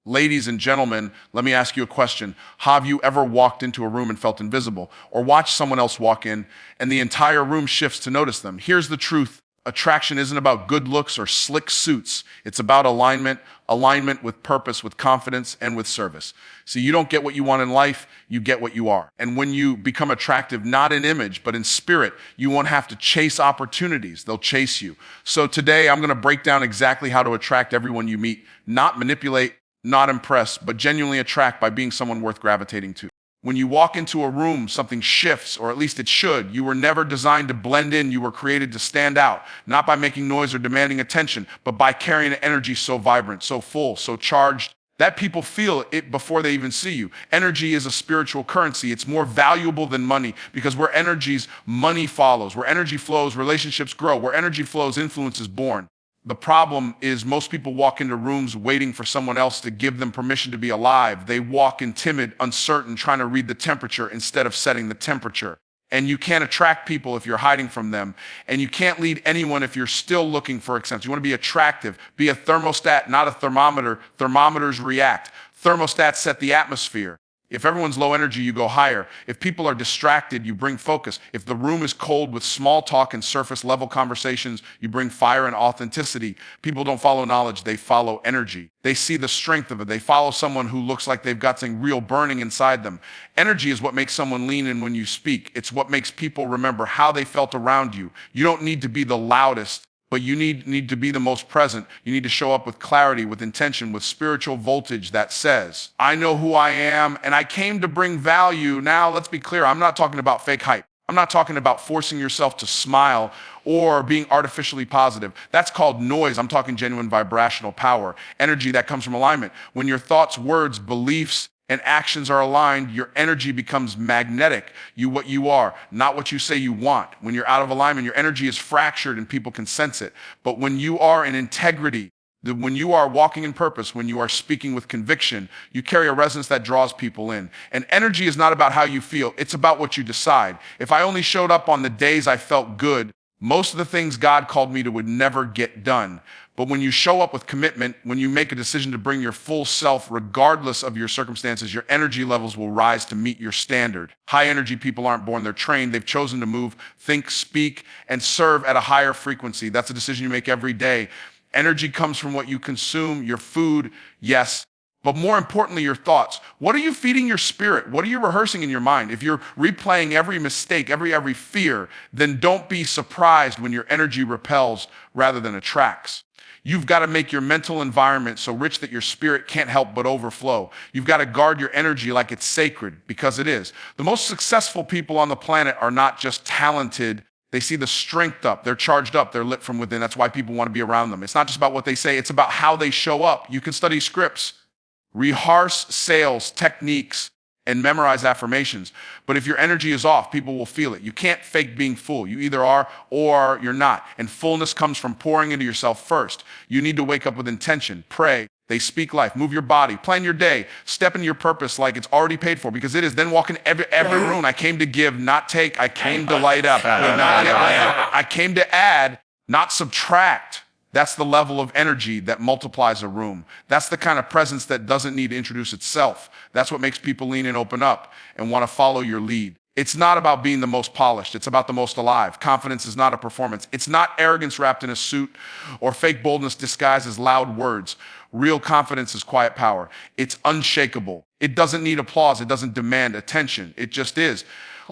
Ladies and gentlemen, let me ask you a question. Have you ever walked into a room and felt invisible, or watched someone else walk in and the entire room shifts to notice them? Here's the truth. Attraction isn't about good looks or slick suits. It's about alignment with purpose, with confidence, and with service. See, you don't get what you want in life, you get what you are. And when you become attractive, not in image, but in spirit, you won't have to chase opportunities. They'll chase you. So today, I'm gonna break down exactly how to attract everyone you meet, not manipulate, not impress, but genuinely attract by being someone worth gravitating to. When you walk into a room, something shifts, or at least it should. You were never designed to blend in. You were created to stand out, not by making noise or demanding attention, but by carrying an energy so vibrant, so full, so charged, that people feel it before they even see you. Energy is a spiritual currency. It's more valuable than money because where energies, money follows. Where energy flows, relationships grow. Where energy flows, influence is born. The problem is most people walk into rooms waiting for someone else to give them permission to be alive. They walk in timid, uncertain, trying to read the temperature instead of setting the temperature. And you can't attract people if you're hiding from them. And you can't lead anyone if you're still looking for acceptance. You want to be attractive. Be a thermostat, not a thermometer. Thermometers react. Thermostats set the atmosphere. If everyone's low energy, you go higher. If people are distracted, you bring focus. If the room is cold with small talk and surface level conversations, you bring fire and authenticity. People don't follow knowledge, they follow energy. They see the strength of it. They follow someone who looks like they've got something real burning inside them. Energy is what makes someone lean in when you speak. It's what makes people remember how they felt around you. You don't need to be the loudest, but you need to be the most present. You need to show up with clarity, with intention, with spiritual voltage that says, I know who I am and I came to bring value. Now, let's be clear. I'm not talking about fake hype. I'm not talking about forcing yourself to smile or being artificially positive. That's called noise. I'm talking genuine vibrational power, energy that comes from alignment. When your thoughts, words, beliefs, and actions are aligned, your energy becomes magnetic. What you are, not what you say you want. When you're out of alignment, your energy is fractured and people can sense it. But when you are in integrity, when you are walking in purpose, when you are speaking with conviction, you carry a resonance that draws people in. And energy is not about how you feel. It's about what you decide. If I only showed up on the days I felt good, most of the things God called me to would never get done. But when you show up with commitment, when you make a decision to bring your full self, regardless of your circumstances, your energy levels will rise to meet your standard. High energy people aren't born, they're trained. They've chosen to move, think, speak, and serve at a higher frequency. That's a decision you make every day. Energy comes from what you consume, your food, yes, but more importantly, your thoughts. What are you feeding your spirit? What are you rehearsing in your mind? If you're replaying every mistake, every fear, then don't be surprised when your energy repels rather than attracts. You've got to make your mental environment so rich that your spirit can't help but overflow. You've got to guard your energy like it's sacred, because it is. The most successful people on the planet are not just talented. They see the strength up. They're charged up. They're lit from within. That's why people want to be around them. It's not just about what they say. It's about how they show up. You can study scripts, rehearse sales techniques, and memorize affirmations. But if your energy is off, people will feel it. You can't fake being full. You either are or you're not. And fullness comes from pouring into yourself first. You need to wake up with intention, pray, they speak life, move your body, plan your day, step into your purpose like it's already paid for, because it is. Then walk in every room. I came to give, not take. I came to light up. I came to add, not subtract. That's the level of energy that multiplies a room. That's the kind of presence that doesn't need to introduce itself. That's what makes people lean and open up and want to follow your lead. It's not about being the most polished. It's about the most alive. Confidence is not a performance. It's not arrogance wrapped in a suit or fake boldness disguised as loud words. Real confidence is quiet power. It's unshakable. It doesn't need applause. It doesn't demand attention. It just is.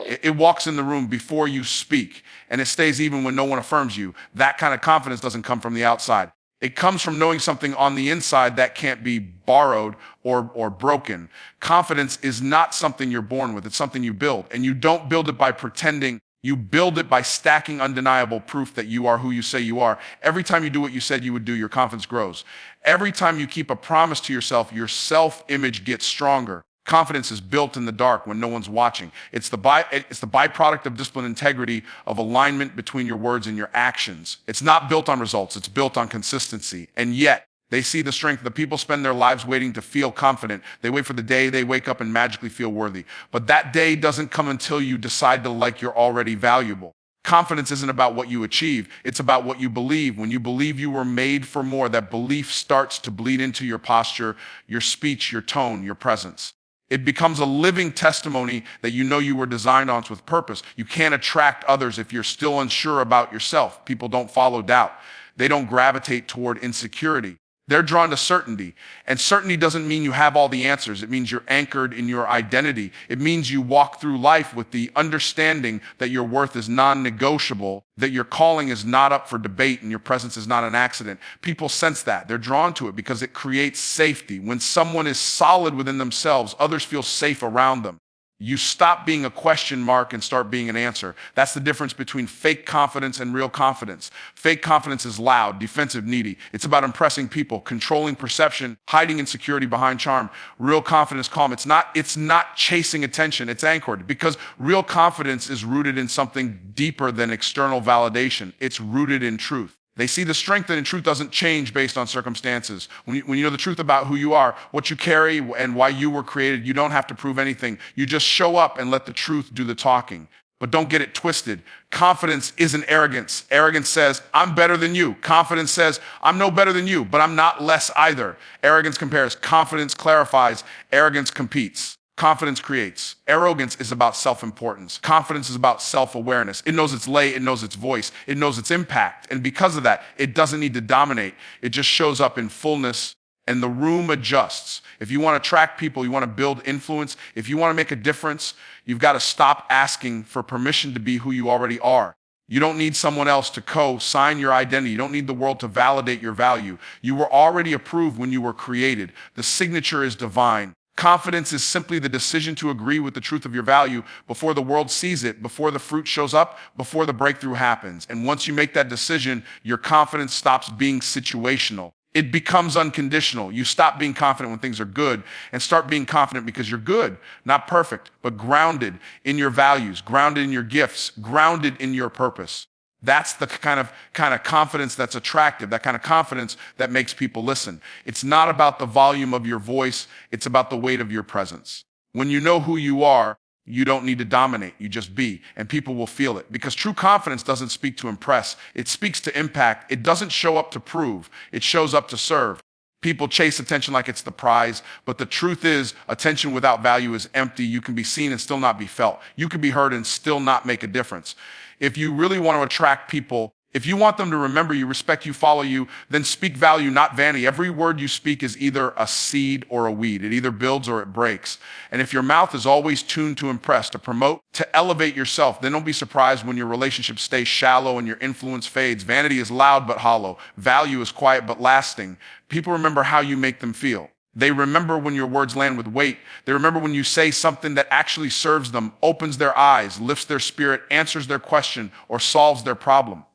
It walks in the room before you speak, and it stays even when no one affirms you. That kind of confidence doesn't come from the outside. It comes from knowing something on the inside that can't be borrowed or broken. Confidence is not something you're born with. It's something you build, and you don't build it by pretending. You build it by stacking undeniable proof that you are who you say you are. Every time you do what you said you would do, your confidence grows. Every time you keep a promise to yourself, your self-image gets stronger. Confidence is built in the dark when no one's watching. It's the byproduct of discipline, integrity, of alignment between your words and your actions. It's not built on results. It's built on consistency. And yet, they see the strength. The people spend their lives waiting to feel confident. They wait for the day they wake up and magically feel worthy. But that day doesn't come until you decide to like you're already valuable. Confidence isn't about what you achieve. It's about what you believe. When you believe you were made for more, that belief starts to bleed into your posture, your speech, your tone, your presence. It becomes a living testimony that you know you were designed on with purpose. You can't attract others if you're still unsure about yourself. People don't follow doubt. They don't gravitate toward insecurity. They're drawn to certainty. And certainty doesn't mean you have all the answers. It means you're anchored in your identity. It means you walk through life with the understanding that your worth is non-negotiable, that your calling is not up for debate, and your presence is not an accident. People sense that. They're drawn to it because it creates safety. When someone is solid within themselves, others feel safe around them. You stop being a question mark and start being an answer. That's the difference between fake confidence and real confidence. Fake confidence is loud, defensive, needy. It's about impressing people, controlling perception, hiding insecurity behind charm. Real confidence, calm. It's not chasing attention. It's anchored because real confidence is rooted in something deeper than external validation. It's rooted in truth. They see the strength that in truth doesn't change based on circumstances. When you know the truth about who you are, what you carry, and why you were created, you don't have to prove anything. You just show up and let the truth do the talking. But don't get it twisted. Confidence isn't arrogance. Arrogance says, I'm better than you. Confidence says, I'm no better than you, but I'm not less either. Arrogance compares. Confidence clarifies. Arrogance competes. Confidence creates. Arrogance is about self-importance. Confidence is about self-awareness. It knows its lay, it knows its voice, it knows its impact. And because of that, it doesn't need to dominate. It just shows up in fullness and the room adjusts. If you want to attract people, you want to build influence, if you want to make a difference, you've got to stop asking for permission to be who you already are. You don't need someone else to co-sign your identity. You don't need the world to validate your value. You were already approved when you were created. The signature is divine. Confidence is simply the decision to agree with the truth of your value before the world sees it, before the fruit shows up, before the breakthrough happens. And once you make that decision, your confidence stops being situational. It becomes unconditional. You stop being confident when things are good and start being confident because you're good, not perfect, but grounded in your values, grounded in your gifts, grounded in your purpose. That's the kind of confidence that's attractive, that kind of confidence that makes people listen. It's not about the volume of your voice, it's about the weight of your presence. When you know who you are, you don't need to dominate, you just be, and people will feel it. Because true confidence doesn't speak to impress, it speaks to impact. It doesn't show up to prove, it shows up to serve. People chase attention like it's the prize, but the truth is, attention without value is empty. You can be seen and still not be felt. You can be heard and still not make a difference. If you really want to attract people, if you want them to remember you, respect you, follow you, then speak value, not vanity. Every word you speak is either a seed or a weed. It either builds or it breaks. And if your mouth is always tuned to impress, to promote, to elevate yourself, then don't be surprised when your relationships stay shallow and your influence fades. Vanity is loud but hollow. Value is quiet but lasting. People remember how you make them feel. They remember when your words land with weight. They remember when you say something that actually serves them, opens their eyes, lifts their spirit, answers their question, or solves their problem.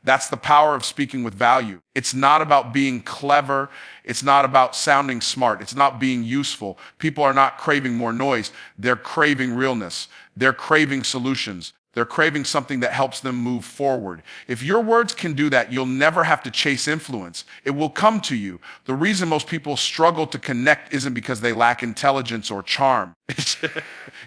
That's the power of speaking with value. It's not about being clever. It's not about sounding smart. It's not being useful. People are not craving more noise. They're craving realness. They're craving solutions. They're craving something that helps them move forward. If your words can do that, you'll never have to chase influence. It will come to you. The reason most people struggle to connect isn't because they lack intelligence or charm.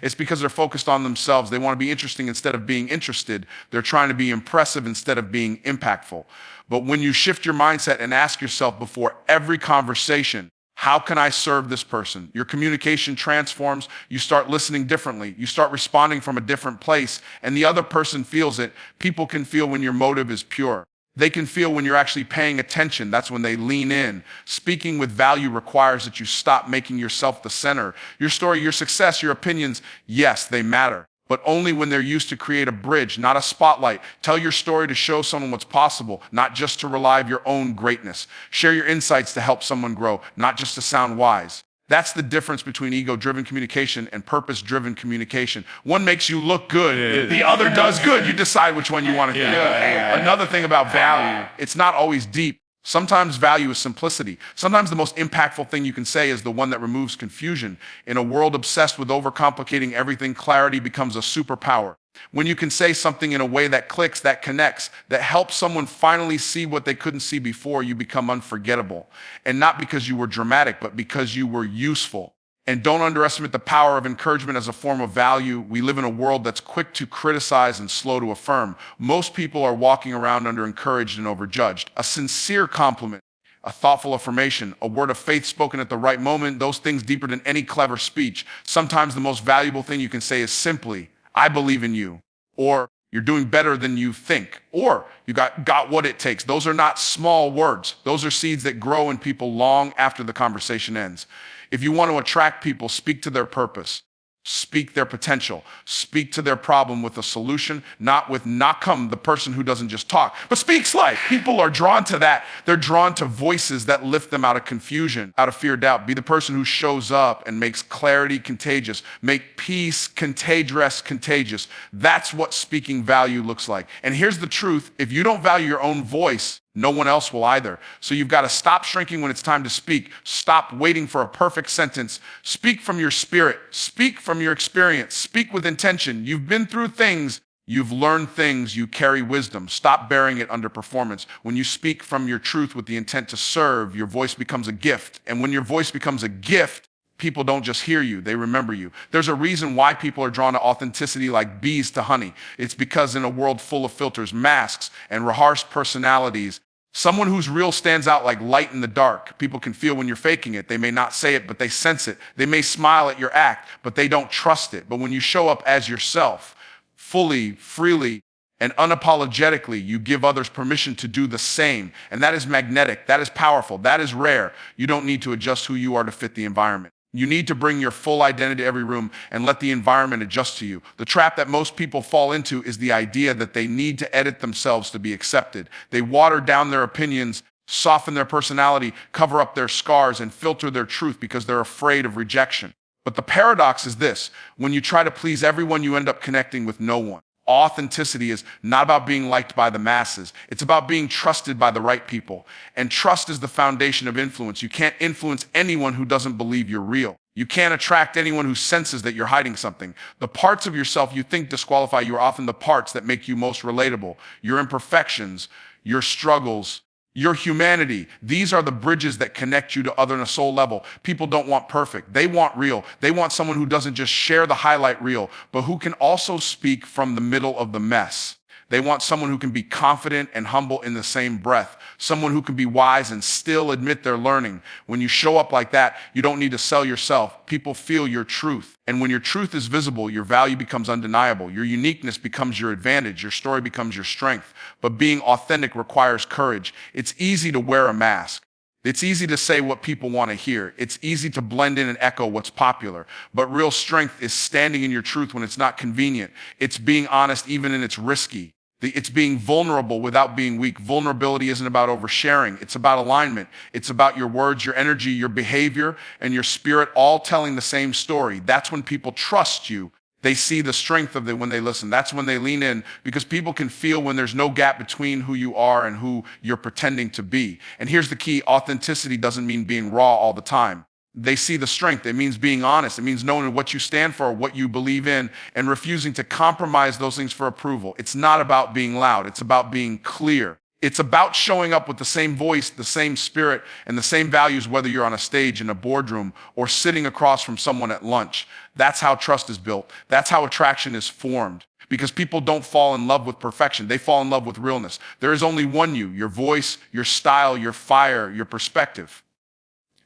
It's because they're focused on themselves. They want to be interesting instead of being interested. They're trying to be impressive instead of being impactful. But when you shift your mindset and ask yourself before every conversation, how can I serve this person? Your communication transforms. You start listening differently. You start responding from a different place, and the other person feels it. People can feel when your motive is pure. They can feel when you're actually paying attention. That's when they lean in. Speaking with value requires that you stop making yourself the center. Your story, your success, your opinions, yes, they matter, but only when they're used to create a bridge, not a spotlight. Tell your story to show someone what's possible, not just to relive your own greatness. Share your insights to help someone grow, not just to sound wise. That's the difference between ego-driven communication and purpose-driven communication. One makes you look good, the other does good. You decide which one you want to do. Another thing about value, it's not always deep. Sometimes value is simplicity. Sometimes the most impactful thing you can say is the one that removes confusion. In a world obsessed with overcomplicating everything, clarity becomes a superpower. When you can say something in a way that clicks, that connects, that helps someone finally see what they couldn't see before, you become unforgettable. And not because you were dramatic, but because you were useful. And don't underestimate the power of encouragement as a form of value. We live in a world that's quick to criticize and slow to affirm. Most people are walking around under encouraged and overjudged. A sincere compliment, a thoughtful affirmation, a word of faith spoken at the right moment, those things deeper than any clever speech. Sometimes the most valuable thing you can say is simply, I believe in you, or you're doing better than you think, or you got what it takes. Those are not small words. Those are seeds that grow in people long after the conversation ends. If you want to attract people, speak to their purpose, speak their potential, speak to their problem with a solution, not with come the person who doesn't just talk, but speaks life. People are drawn to that. They're drawn to voices that lift them out of confusion, out of fear, doubt. Be the person who shows up and makes clarity contagious, make peace contagious. That's what speaking value looks like. And here's the truth. If you don't value your own voice, no one else will either. So you've got to stop shrinking when it's time to speak. Stop waiting for a perfect sentence. Speak from your spirit. Speak from your experience. Speak with intention. You've been through things. You've learned things. You carry wisdom. Stop bearing it under performance. When you speak from your truth with the intent to serve, your voice becomes a gift. And when your voice becomes a gift, people don't just hear you, they remember you. There's a reason why people are drawn to authenticity like bees to honey. It's because in a world full of filters, masks, and rehearsed personalities, someone who's real stands out like light in the dark. People can feel when you're faking it. They may not say it, but they sense it. They may smile at your act, but they don't trust it. But when you show up as yourself, fully, freely, and unapologetically, you give others permission to do the same. And that is magnetic. That is powerful. That is rare. You don't need to adjust who you are to fit the environment. You need to bring your full identity to every room and let the environment adjust to you. The trap that most people fall into is the idea that they need to edit themselves to be accepted. They water down their opinions, soften their personality, cover up their scars, and filter their truth because they're afraid of rejection. But the paradox is this: when you try to please everyone, you end up connecting with no one. Authenticity is not about being liked by the masses. It's about being trusted by the right people. And trust is the foundation of influence. You can't influence anyone who doesn't believe you're real. You can't attract anyone who senses that you're hiding something. The parts of yourself you think disqualify you are often the parts that make you most relatable. Your imperfections, your struggles, your humanity. These are the bridges that connect you to other on a soul level. People don't want perfect. They want real. They want someone who doesn't just share the highlight reel, but who can also speak from the middle of the mess. They want someone who can be confident and humble in the same breath. Someone who can be wise and still admit they're learning. When you show up like that, you don't need to sell yourself. People feel your truth. And when your truth is visible, your value becomes undeniable. Your uniqueness becomes your advantage. Your story becomes your strength. But being authentic requires courage. It's easy to wear a mask. It's easy to say what people want to hear. It's easy to blend in and echo what's popular. But real strength is standing in your truth when it's not convenient. It's being honest even when it's risky. It's being vulnerable without being weak. Vulnerability isn't about oversharing. It's about alignment. It's about your words, your energy, your behavior, and your spirit all telling the same story. That's when people trust you. They see the strength of it when they listen. That's when they lean in, because people can feel when there's no gap between who you are and who you're pretending to be. And here's the key: authenticity doesn't mean being raw all the time. They see the strength. It means being honest. It means knowing what you stand for, what you believe in, and refusing to compromise those things for approval. It's not about being loud. It's about being clear. It's about showing up with the same voice, the same spirit, and the same values, whether you're on a stage, in a boardroom, or sitting across from someone at lunch. That's how trust is built. That's how attraction is formed. Because people don't fall in love with perfection. They fall in love with realness. There is only one you: your voice, your style, your fire, your perspective.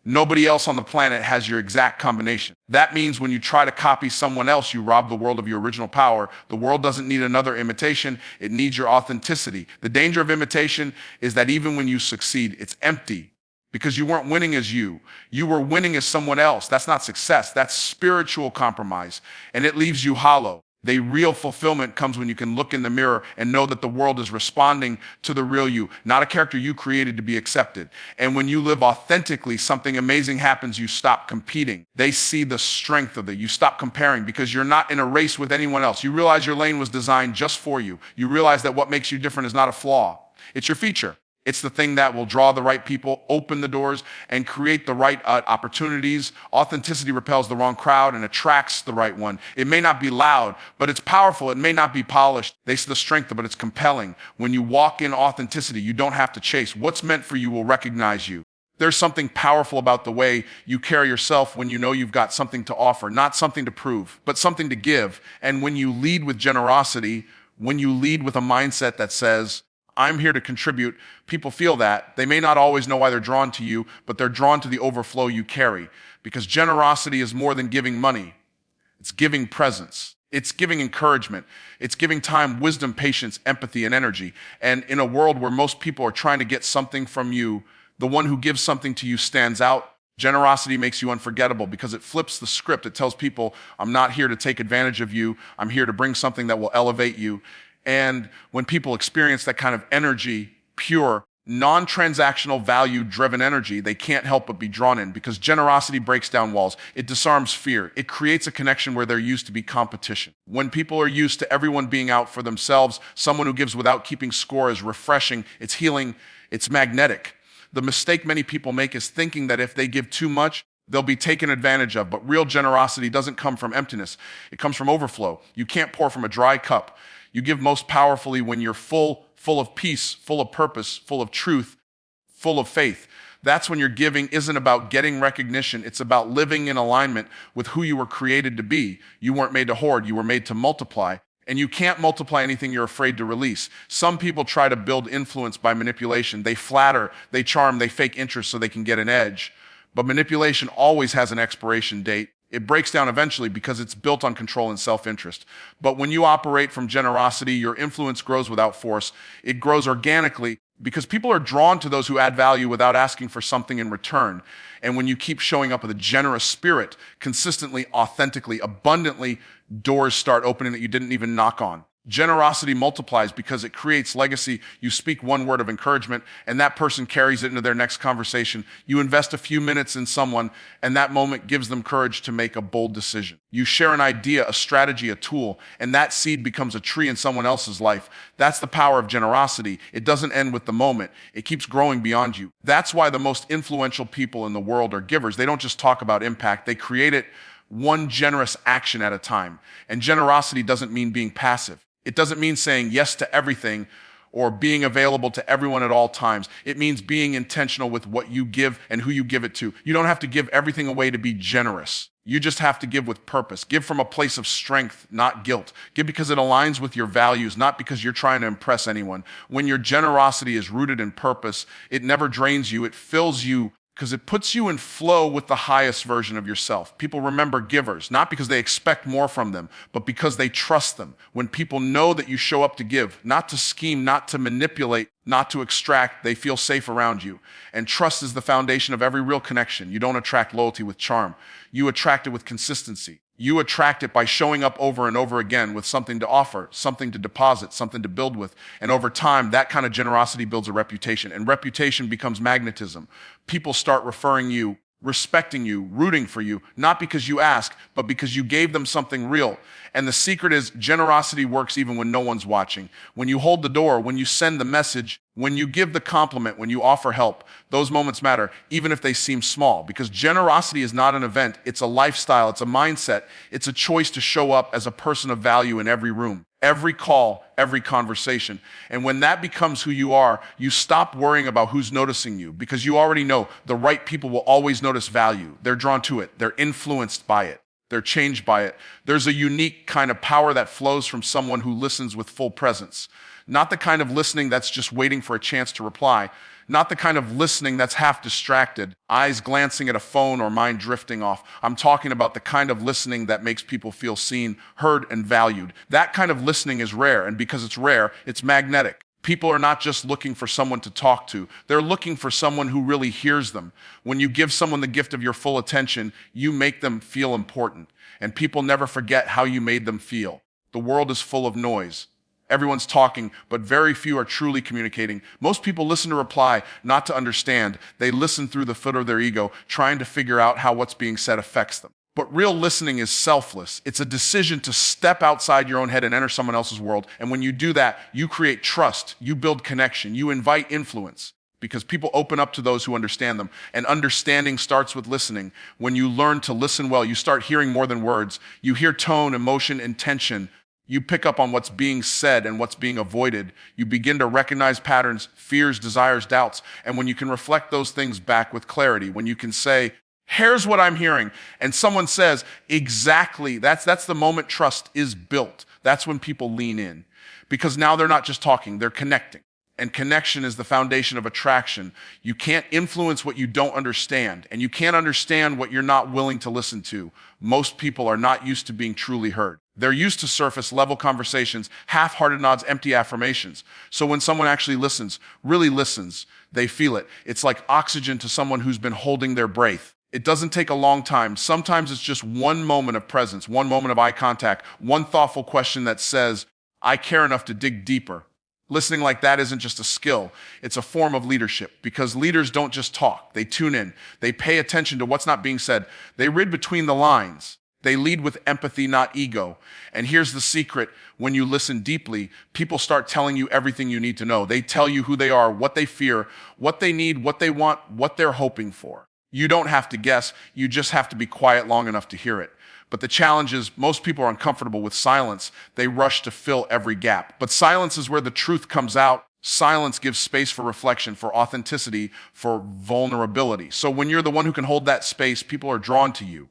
Nobody else on the planet has your exact combination. That means when you try to copy someone else, you rob the world of your original power. The world doesn't need another imitation. It needs your authenticity. The danger of imitation is that even when you succeed, it's empty, because you weren't winning as you. You were winning as someone else. That's not success. That's spiritual compromise, and it leaves you hollow. The real fulfillment comes when you can look in the mirror and know that the world is responding to the real you, not a character you created to be accepted. And when you live authentically, something amazing happens. You stop competing. They see the strength of it. You stop comparing, because you're not in a race with anyone else. You realize your lane was designed just for you. You realize that what makes you different is not a flaw. It's your feature. It's the thing that will draw the right people, open the doors, and create the right opportunities. Authenticity repels the wrong crowd and attracts the right one. It may not be loud, but it's powerful. It may not be polished. They see the strength of it, but it's compelling. When you walk in authenticity, you don't have to chase. What's meant for you will recognize you. There's something powerful about the way you carry yourself when you know you've got something to offer, not something to prove, but something to give. And when you lead with generosity, when you lead with a mindset that says, I'm here to contribute, people feel that. They may not always know why they're drawn to you, but they're drawn to the overflow you carry. Because generosity is more than giving money. It's giving presence. It's giving encouragement. It's giving time, wisdom, patience, empathy, and energy. And in a world where most people are trying to get something from you, the one who gives something to you stands out. Generosity makes you unforgettable because it flips the script. It tells people, I'm not here to take advantage of you. I'm here to bring something that will elevate you. And when people experience that kind of energy, pure, non-transactional, value-driven energy, they can't help but be drawn in because generosity breaks down walls. It disarms fear. It creates a connection where there used to be competition. When people are used to everyone being out for themselves, someone who gives without keeping score is refreshing, it's healing, it's magnetic. The mistake many people make is thinking that if they give too much, they'll be taken advantage of. But real generosity doesn't come from emptiness. It comes from overflow. You can't pour from a dry cup. You give most powerfully when you're full of peace, full of purpose, full of truth, full of faith. That's when your giving isn't about getting recognition. It's about living in alignment with who you were created to be. You weren't made to hoard. You were made to multiply. And you can't multiply anything you're afraid to release. Some people try to build influence by manipulation. They flatter, they charm, they fake interest so they can get an edge. But manipulation always has an expiration date. It breaks down eventually because it's built on control and self-interest. But when you operate from generosity, your influence grows without force. It grows organically because people are drawn to those who add value without asking for something in return. And when you keep showing up with a generous spirit, consistently, authentically, abundantly, doors start opening that you didn't even knock on. Generosity multiplies because it creates legacy. You speak one word of encouragement, and that person carries it into their next conversation. You invest a few minutes in someone, and that moment gives them courage to make a bold decision. You share an idea, a strategy, a tool, and that seed becomes a tree in someone else's life. That's the power of generosity. It doesn't end with the moment. It keeps growing beyond you. That's why the most influential people in the world are givers. They don't just talk about impact. They create it one generous action at a time. And generosity doesn't mean being passive. It doesn't mean saying yes to everything or being available to everyone at all times. It means being intentional with what you give and who you give it to. You don't have to give everything away to be generous. You just have to give with purpose. Give from a place of strength, not guilt. Give because it aligns with your values, not because you're trying to impress anyone. When your generosity is rooted in purpose, it never drains you. It fills you because it puts you in flow with the highest version of yourself. People remember givers, not because they expect more from them, but because they trust them. When people know that you show up to give, not to scheme, not to manipulate, not to extract, they feel safe around you. And trust is the foundation of every real connection. You don't attract loyalty with charm. You attract it with consistency. You attract it by showing up over and over again with something to offer, something to deposit, something to build with. And over time, that kind of generosity builds a reputation, and reputation becomes magnetism. People start referring you, respecting you, rooting for you, not because you ask, but because you gave them something real. And the secret is generosity works even when no one's watching. When you hold the door, when you send the message, when you give the compliment, when you offer help, those moments matter, even if they seem small. Because generosity is not an event, it's a lifestyle, it's a mindset, it's a choice to show up as a person of value in every room, every call, every conversation. And when that becomes who you are, you stop worrying about who's noticing you because you already know the right people will always notice value. They're drawn to it. They're influenced by it. They're changed by it. There's a unique kind of power that flows from someone who listens with full presence. Not the kind of listening that's just waiting for a chance to reply. Not the kind of listening that's half distracted, eyes glancing at a phone or mind drifting off. I'm talking about the kind of listening that makes people feel seen, heard, and valued. That kind of listening is rare, and because it's rare, it's magnetic. People are not just looking for someone to talk to. They're looking for someone who really hears them. When you give someone the gift of your full attention, you make them feel important. And people never forget how you made them feel. The world is full of noise. Everyone's talking, but very few are truly communicating. Most people listen to reply, not to understand. They listen through the foot of their ego, trying to figure out how what's being said affects them. But real listening is selfless. It's a decision to step outside your own head and enter someone else's world. And when you do that, you create trust, you build connection, you invite influence. Because people open up to those who understand them. And understanding starts with listening. When you learn to listen well, you start hearing more than words. You hear tone, emotion, intention. You pick up on what's being said and what's being avoided. You begin to recognize patterns, fears, desires, doubts. And when you can reflect those things back with clarity, when you can say, here's what I'm hearing, and someone says, exactly, that's the moment trust is built. That's when people lean in. Because now they're not just talking, they're connecting. And connection is the foundation of attraction. You can't influence what you don't understand, and you can't understand what you're not willing to listen to. Most people are not used to being truly heard. They're used to surface level conversations, half-hearted nods, empty affirmations. So when someone actually listens, really listens, they feel it. It's like oxygen to someone who's been holding their breath. It doesn't take a long time. Sometimes it's just one moment of presence, one moment of eye contact, one thoughtful question that says, I care enough to dig deeper. Listening like that isn't just a skill, it's a form of leadership, because leaders don't just talk, they tune in, they pay attention to what's not being said, they read between the lines, they lead with empathy, not ego. And here's the secret: when you listen deeply, people start telling you everything you need to know. They tell you who they are, what they fear, what they need, what they want, what they're hoping for. You don't have to guess, you just have to be quiet long enough to hear it. But the challenge is most people are uncomfortable with silence. They rush to fill every gap. But silence is where the truth comes out. Silence gives space for reflection, for authenticity, for vulnerability. So when you're the one who can hold that space, people are drawn to you.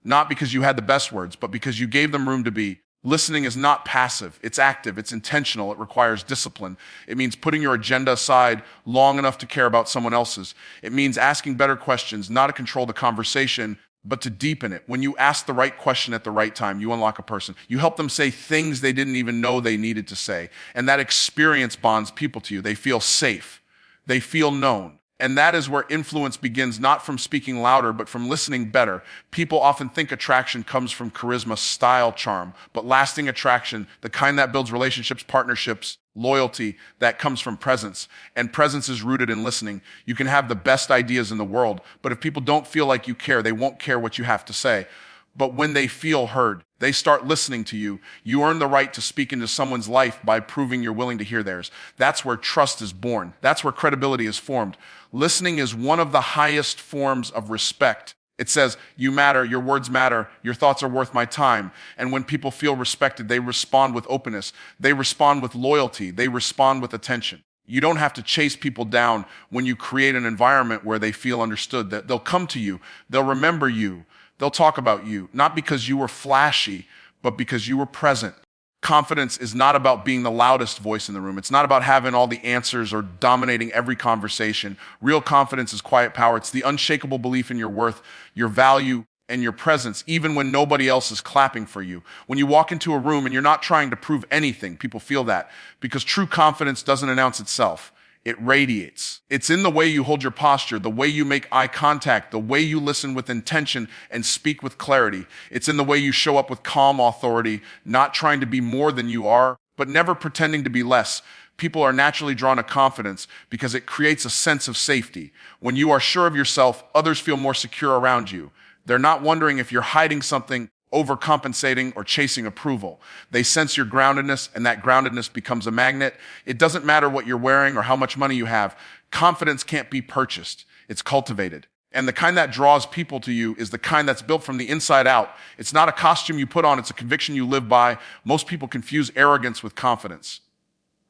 Not because you had the best words, but because you gave them room to be. Listening is not passive. It's active. It's intentional. It requires discipline. It means putting your agenda aside long enough to care about someone else's. It means asking better questions, not to control the conversation, but to deepen it. When you ask the right question at the right time, you unlock a person. You help them say things they didn't even know they needed to say. And that experience bonds people to you. They feel safe. They feel known. And that is where influence begins, not from speaking louder, but from listening better. People often think attraction comes from charisma, style, charm, but lasting attraction, the kind that builds relationships, partnerships, loyalty, that comes from presence. And presence is rooted in listening. You can have the best ideas in the world, but if people don't feel like you care, they won't care what you have to say. But when they feel heard, they start listening to you. You earn the right to speak into someone's life by proving you're willing to hear theirs. That's where trust is born. That's where credibility is formed. Listening is one of the highest forms of respect. It says, you matter, your words matter, your thoughts are worth my time. And when people feel respected, they respond with openness. They respond with loyalty. They respond with attention. You don't have to chase people down when you create an environment where they feel understood, that they'll come to you, they'll remember you, they'll talk about you, not because you were flashy, but because you were present. Confidence is not about being the loudest voice in the room. It's not about having all the answers or dominating every conversation. Real confidence is quiet power. It's the unshakable belief in your worth, your value, and your presence, even when nobody else is clapping for you. When you walk into a room and you're not trying to prove anything, people feel that, because true confidence doesn't announce itself. It radiates. It's in the way you hold your posture, the way you make eye contact, the way you listen with intention and speak with clarity. It's in the way you show up with calm authority, not trying to be more than you are, but never pretending to be less. People are naturally drawn to confidence because it creates a sense of safety. When you are sure of yourself, others feel more secure around you. They're not wondering if you're hiding something, overcompensating, or chasing approval. They sense your groundedness, and that groundedness becomes a magnet. It doesn't matter what you're wearing or how much money you have. Confidence can't be purchased. It's cultivated. And the kind that draws people to you is the kind that's built from the inside out. It's not a costume you put on, it's a conviction you live by. Most people confuse arrogance with confidence.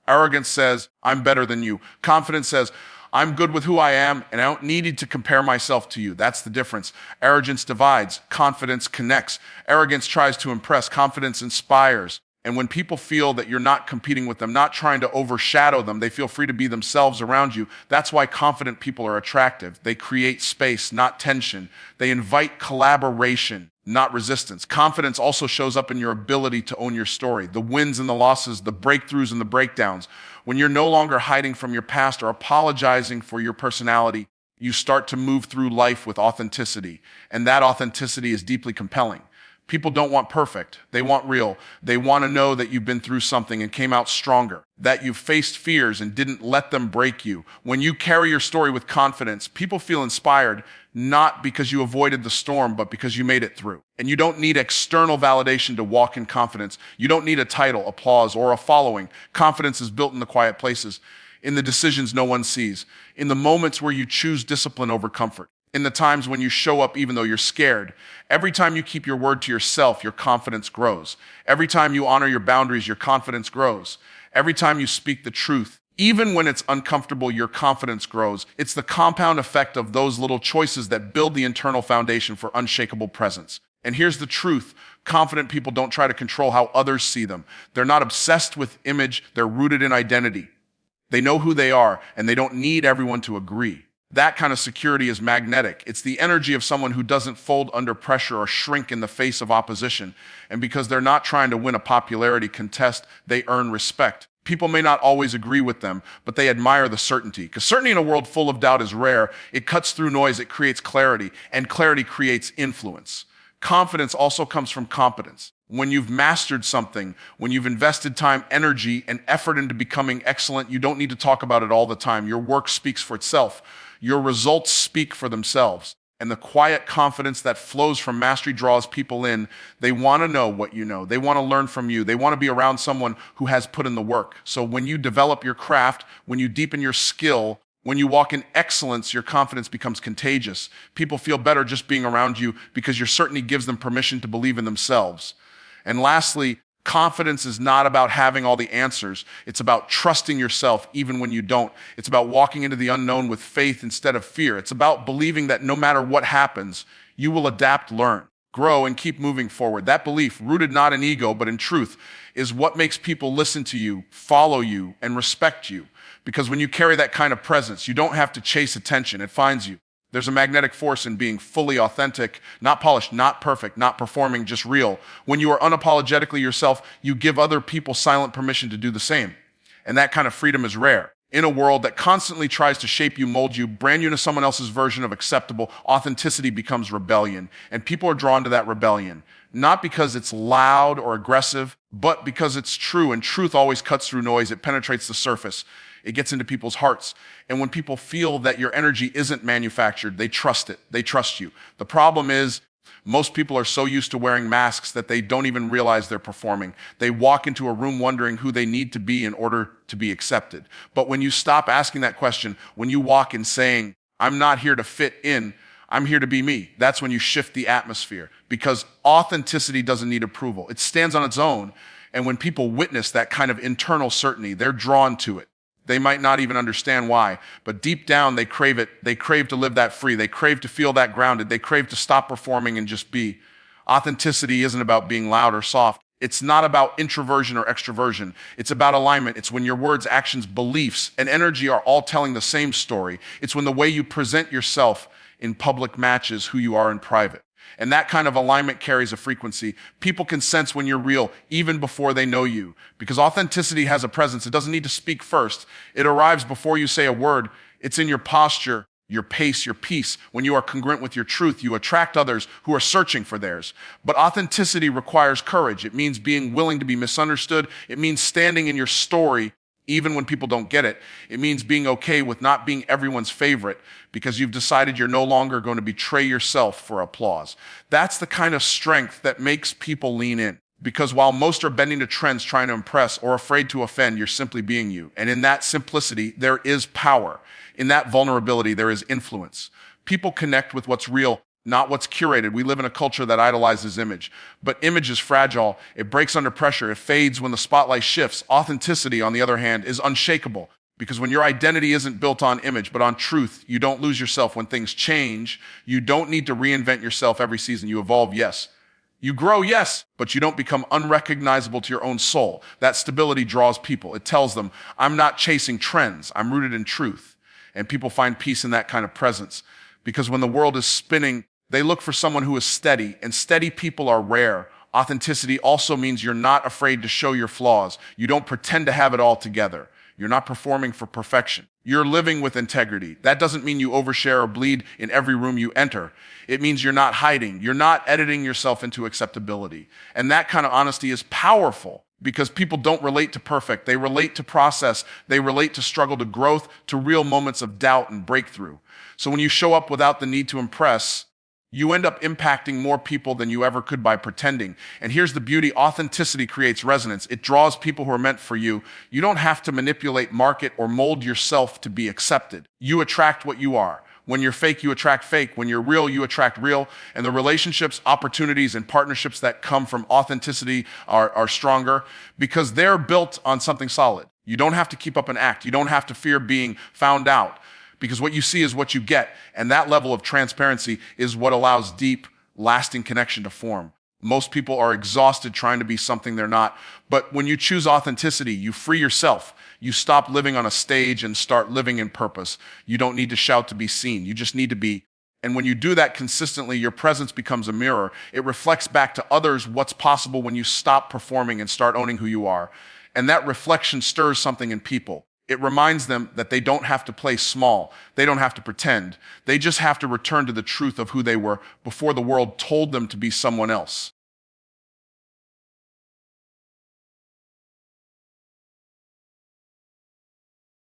Arrogance says, I'm better than you. Confidence says, I'm good with who I am, and I don't need to compare myself to you. That's the difference. Arrogance divides. Confidence connects. Arrogance tries to impress. Confidence inspires. And when people feel that you're not competing with them, not trying to overshadow them, they feel free to be themselves around you. That's why confident people are attractive. They create space, not tension. They invite collaboration, not resistance. Confidence also shows up in your ability to own your story, the wins and the losses, the breakthroughs and the breakdowns. When you're no longer hiding from your past or apologizing for your personality, you start to move through life with authenticity. And that authenticity is deeply compelling. People don't want perfect. They want real. They want to know that you've been through something and came out stronger, that you've faced fears and didn't let them break you. When you carry your story with confidence, people feel inspired, not because you avoided the storm, but because you made it through. And you don't need external validation to walk in confidence. You don't need a title, applause, or a following. Confidence is built in the quiet places, in the decisions no one sees, in the moments where you choose discipline over comfort, in the times when you show up even though you're scared. Every time you keep your word to yourself, your confidence grows. Every time you honor your boundaries, your confidence grows. Every time you speak the truth, even when it's uncomfortable, your confidence grows. It's the compound effect of those little choices that build the internal foundation for unshakable presence. And here's the truth. Confident people don't try to control how others see them. They're not obsessed with image. They're rooted in identity. They know who they are, and they don't need everyone to agree. That kind of security is magnetic. It's the energy of someone who doesn't fold under pressure or shrink in the face of opposition. And because they're not trying to win a popularity contest, they earn respect. People may not always agree with them, but they admire the certainty. Because certainty in a world full of doubt is rare. It cuts through noise, it creates clarity, and clarity creates influence. Confidence also comes from competence. When you've mastered something, when you've invested time, energy, and effort into becoming excellent, you don't need to talk about it all the time. Your work speaks for itself. Your results speak for themselves. And the quiet confidence that flows from mastery draws people in. They want to know what you know. They want to learn from you. They want to be around someone who has put in the work. So when you develop your craft, when you deepen your skill, when you walk in excellence, your confidence becomes contagious. People feel better just being around you because your certainty gives them permission to believe in themselves. And lastly, confidence is not about having all the answers. It's about trusting yourself even when you don't. It's about walking into the unknown with faith instead of fear. It's about believing that no matter what happens, you will adapt, learn, grow, and keep moving forward. That belief, rooted not in ego, but in truth, is what makes people listen to you, follow you, and respect you. Because when you carry that kind of presence, you don't have to chase attention. It finds you. There's a magnetic force in being fully authentic, not polished, not perfect, not performing, just real. When you are unapologetically yourself, you give other people silent permission to do the same. And that kind of freedom is rare. In a world that constantly tries to shape you, mold you, brand you into someone else's version of acceptable, authenticity becomes rebellion. And people are drawn to that rebellion, not because it's loud or aggressive, but because it's true. And truth always cuts through noise. It penetrates the surface. It gets into people's hearts. And when people feel that your energy isn't manufactured, they trust it. They trust you. The problem is most people are so used to wearing masks that they don't even realize they're performing. They walk into a room wondering who they need to be in order to be accepted. But when you stop asking that question, when you walk in saying, I'm not here to fit in, I'm here to be me, that's when you shift the atmosphere. Because authenticity doesn't need approval. It stands on its own. And when people witness that kind of internal certainty, they're drawn to it. They might not even understand why, but deep down they crave it. They crave to live that free. They crave to feel that grounded. They crave to stop performing and just be. Authenticity isn't about being loud or soft. It's not about introversion or extroversion. It's about alignment. It's when your words, actions, beliefs, and energy are all telling the same story. It's when the way you present yourself in public matches who you are in private. And that kind of alignment carries a frequency. People can sense when you're real even before they know you. Because authenticity has a presence. It doesn't need to speak first. It arrives before you say a word. It's in your posture, your pace, your peace. When you are congruent with your truth, you attract others who are searching for theirs. But authenticity requires courage. It means being willing to be misunderstood. It means standing in your story even when people don't get it. It means being okay with not being everyone's favorite because you've decided you're no longer going to betray yourself for applause. That's the kind of strength that makes people lean in. Because while most are bending to trends trying to impress or afraid to offend, you're simply being you. And in that simplicity, there is power. In that vulnerability, there is influence. People connect with what's real, not what's curated. We live in a culture that idolizes image. But image is fragile. It breaks under pressure. It fades when the spotlight shifts. Authenticity, on the other hand, is unshakable. Because when your identity isn't built on image, but on truth, you don't lose yourself when things change. You don't need to reinvent yourself every season. You evolve, yes. You grow, yes, but you don't become unrecognizable to your own soul. That stability draws people. It tells them, I'm not chasing trends. I'm rooted in truth. And people find peace in that kind of presence. Because when the world is spinning, they look for someone who is steady, and steady people are rare. Authenticity also means you're not afraid to show your flaws. You don't pretend to have it all together. You're not performing for perfection. You're living with integrity. That doesn't mean you overshare or bleed in every room you enter. It means you're not hiding. You're not editing yourself into acceptability. And that kind of honesty is powerful because people don't relate to perfect. They relate to process. They relate to struggle, to growth, to real moments of doubt and breakthrough. So when you show up without the need to impress, you end up impacting more people than you ever could by pretending. And here's the beauty. Authenticity creates resonance. It draws people who are meant for you. You don't have to manipulate, market, or mold yourself to be accepted. You attract what you are. When you're fake, you attract fake. When you're real, you attract real. And the relationships, opportunities, and partnerships that come from authenticity are stronger because they're built on something solid. You don't have to keep up an act. You don't have to fear being found out because what you see is what you get. And that level of transparency is what allows deep, lasting connection to form. Most people are exhausted trying to be something they're not. But when you choose authenticity, you free yourself. You stop living on a stage and start living in purpose. You don't need to shout to be seen. You just need to be. And when you do that consistently, your presence becomes a mirror. It reflects back to others what's possible when you stop performing and start owning who you are. And that reflection stirs something in people. It reminds them that they don't have to play small. They don't have to pretend. They just have to return to the truth of who they were before the world told them to be someone else.